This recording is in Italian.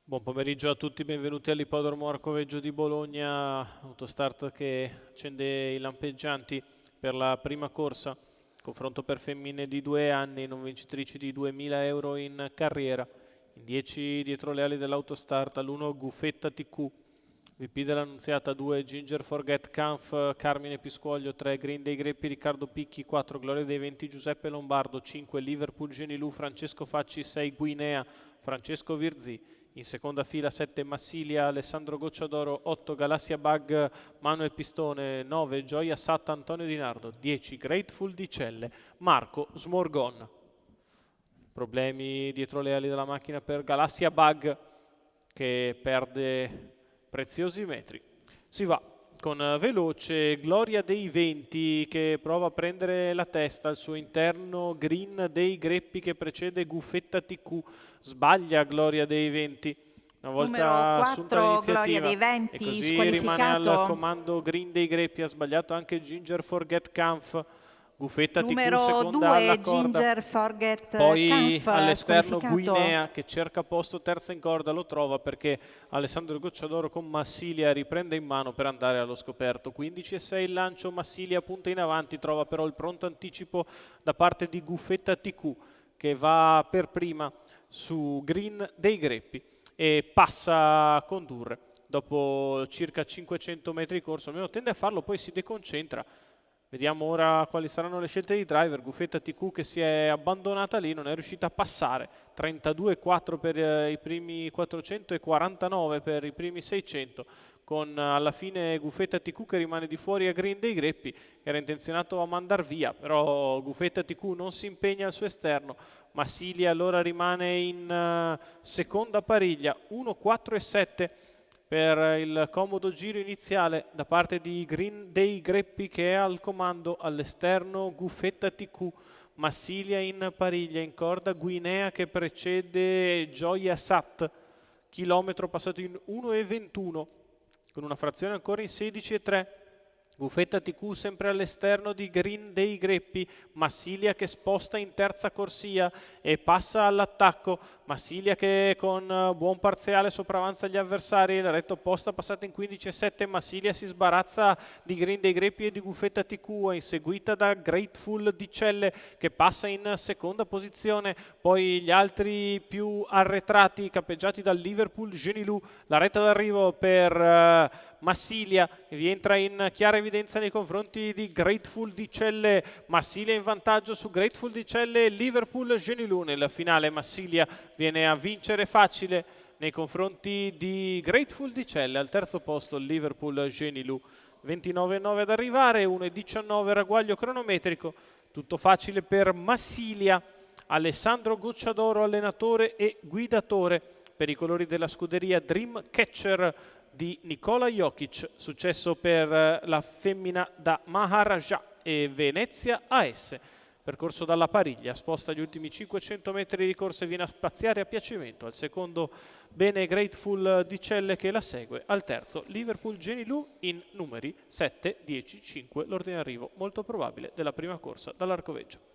Buon pomeriggio a tutti, benvenuti all'Ippodromo Arcoveggio di Bologna, autostart che accende i lampeggianti per la prima corsa, confronto per femmine di 2 anni, non vincitrici di 2000 euro in carriera, in 10 dietro le ali dell'autostart, all'1 Gufetta TQ, VP dell'Annunziata, 2 Ginger Forget Kampf, Carmine Piscuoglio, 3 Green dei Greppi, Riccardo Picchi, 4 Gloria dei Venti, Giuseppe Lombardo, 5 Liverpool Genilù, Francesco Facci, 6 Guinea, Francesco Virzì. In seconda fila 7 Massilia, Alessandro Gocciadoro, 8 Galassia Bug, Manuel Pistone, 9 Gioia Satta, Antonio Di Nardo, 10 Grateful di Celle, Marco Smorgon. Problemi dietro le ali della macchina per Galassia Bug che perde preziosi metri. Si va con veloce Gloria dei Venti che prova a prendere la testa al suo interno, Green dei Greppi che precede Gufetta TQ, sbaglia Gloria dei Venti una volta assunta l'iniziativa Gloria dei Venti, e così rimane al squalificato. comando Green dei Greppi, ha sbagliato anche Ginger Forget Kampf, Gufetta TQ Numero seconda alla 2 corda. Ginger Forget Poi Kampf, all'esterno squalificato. Guinea che cerca posto terza in corda, lo trova perché Alessandro Gocciadoro con Massilia riprende in mano per andare allo scoperto. 15,6 il lancio, Massilia punta in avanti, trova però il pronto anticipo da parte di Gufetta TQ che va per prima su Green dei Greppi e passa a condurre dopo circa 500 metri di corso, almeno tende a farlo, poi si deconcentra. Vediamo ora quali saranno le scelte di driver. Gufetta TQ che si è abbandonata lì, non è riuscita a passare. 32,4 per i primi 400 e 49 per i primi 600. Con alla fine Gufetta TQ che rimane di fuori a Green dei Greppi, che era intenzionato a mandar via, però Gufetta TQ non si impegna al suo esterno. Massilia allora rimane in seconda pariglia, 1,4,7 per il comodo giro iniziale da parte di Green dei Greppi che è al comando all'esterno, Gufetta TQ, Massilia in pariglia, in corda Guinea che precede Gioia Sat, chilometro passato in 1,21 con una frazione ancora in 16,3. Gufetta TQ sempre all'esterno di Green dei Greppi, Massilia che sposta in terza corsia e passa all'attacco, Massilia che con buon parziale sopravanza gli avversari, la retta opposta passata in 15,7, Massilia si sbarazza di Green dei Greppi e di Gufetta TQ, inseguita da Grateful di Celle che passa in seconda posizione, poi gli altri più arretrati capeggiati dal Liverpool Genilù, la retta d'arrivo per Massilia rientra in chiara evidenza nei confronti di Grateful di Celle, Massilia in vantaggio su Grateful di Celle e Liverpool Genilù. Nella finale Massilia viene a vincere facile nei confronti di Grateful di Celle, al terzo posto Liverpool Genilù. 29,9 ad arrivare, 1,19 ragguaglio cronometrico, tutto facile per Massilia. Alessandro Gocciadoro allenatore e guidatore per i colori della scuderia Dreamcatcher di Nikola Jokic, successo per la femmina da Maharaja e Venezia AS. Percorso dalla pariglia, sposta gli ultimi 500 metri di corsa e viene a spaziare a piacimento. Al secondo bene Grateful di Celle che la segue, al terzo Liverpool Genilù in numeri 7, 10, 5, l'ordine d'arrivo molto probabile della prima corsa dall'Arcoveggio.